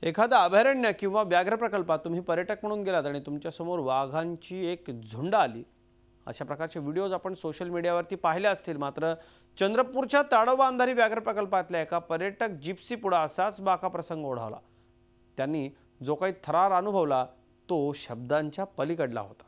एखादा अभयारण्य किंवा व्याघ्र प्रकल्पात तुम्ही पर्यटक म्हणून गेलात आणि तुमच्या समोर वाघांची एक झुंड आली, अशा प्रकारचे व्हिडिओज आपण सोशल मीडियावरती पाहिले असतील। मात्र चंद्रपूरच्या ताडोबा अंधारी व्याघ्र प्रकल्पातल्या एका पर्यटक जिप्सी पुढे असाच बाका प्रसंग ओढावला। त्यांनी जो काही थरार अनुभवला तो शब्दांच्या पलीकडला होता।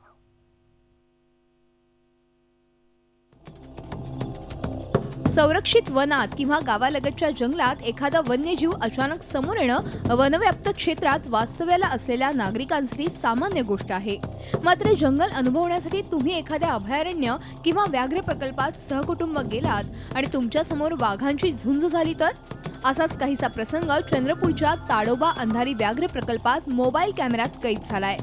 संरक्षित वनात किंवा गावालगतच्या जंगलात एखादा वन्यजीव अचानक समोर येणं वनव्याप्त क्षेत्रात वास्तव्याला असलेल्या नागरिकांसाठी सामान्य गोष्ट आहे। मात्र जंगल अनुभवण्यासाठी तुम्ही एखाद्या अभयारण्य किंवा व्याघ्र प्रकल्पात सहकुटुंब गेलात आणि तुमच्या समोर वाघांची झुंज झाली तर असाच काहीसा प्रसंग चंद्रपूरच्या ताडोबा अंधारी व्याघ्र प्रकल्पात मोबाईल कॅमेऱ्यात कैद झालाय।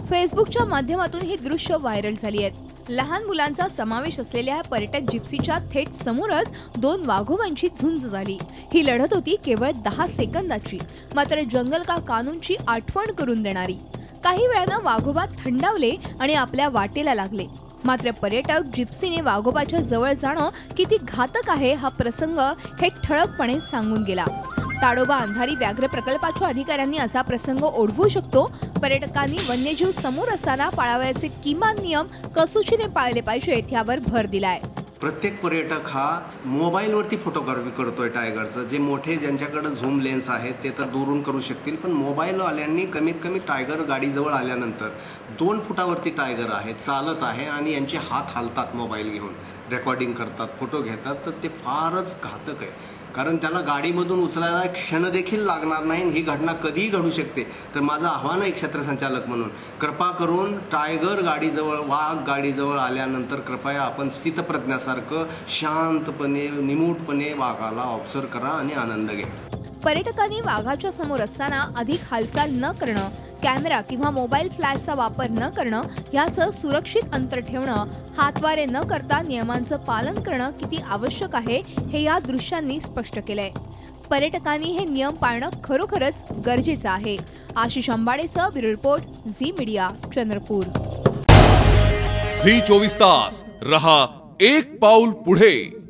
फेसबुकच्या माध्यमातून ही दृश्य व्हायरल झाली आहेत। लहान मुलांचा समावेश असलेल्या पर्यटक जिप्सीच्या थेट समोरच दोन वाघोबांची झुंज झाली। ही लढत होती केवळ 10 सेकंदाची, मात्र जंगल का कानूनची आठवण करून देणारी। काही वेळानं वाघोबा थंडावले आणि आपल्या वाटेला लागले, मात्र पर्यटक जिप्सीने वाघोबाच्या जवळ जाणं किती घातक आहे हा प्रसंग हे ठळकपणे सांगून गेला। ताडोबा अंधारी व्याघ्र प्रकल्पाच्या अधिकाऱ्यांनी असा प्रसंग ओढवू शकतो। पर्यटकांनी वन्यजीव समोर असताना पाळावयाचे किमान नियम कसोशीने पाळले पाहिजेत यावर भर दिलाय। प्रत्येक पर्यटक हा मोबाईलवरती फोटोग्राफी करतोय टायगरचं। जे मोठे ज्यांच्याकडे झूम लेन्स आहेत ते तर दूरून करू शकतील, पण मोबाईलवाल्यांनी कमीत कमी टायगर गाडीजवळ आल्यानंतर 2 फुटावरती टायगर आहे, चालत आहे आणि यांचे हात हालतात, मोबाईल घेऊन रेकॉर्डिंग करतात, फोटो घेतात, तर ते फारच घातक आहे। कारण त्याला गाडीमधून उचलायला क्षण देखील लागणार नाही। ही घटना कधीही घडू शकते। तर माझं आव्हान आहे क्षेत्रसंचालक म्हणून, कृपा करून टायगर गाडीजवळ, वाघ गाडीजवळ आल्यानंतर कृपया आपण स्थितप्रज्ञासारखं शांतपणे निमूटपणे वाघाला ऑब्झर्व करा आणि आनंद घ्या। पर्यटकांनी वाघाच्या समोर असताना अधिक हालचाल न करणं, कॅमेरा किंवा मोबाईल फ्लॅशचा वापर न करणं, यासह सुरक्षित अंतर ठेवणं, हातवारे न करता नियमांचं पालन करणं किती आवश्यक आहे हे या दृश्यांनी स्पष्ट केलंय। पर्यटकांनी हे नियम पाळणं खरोखरच गरजेचं आहे। आशिष अंबाडेसह bureau report, Zee Media, Chandrapur. Zee 24 तास रहा एक पाऊल पुढे।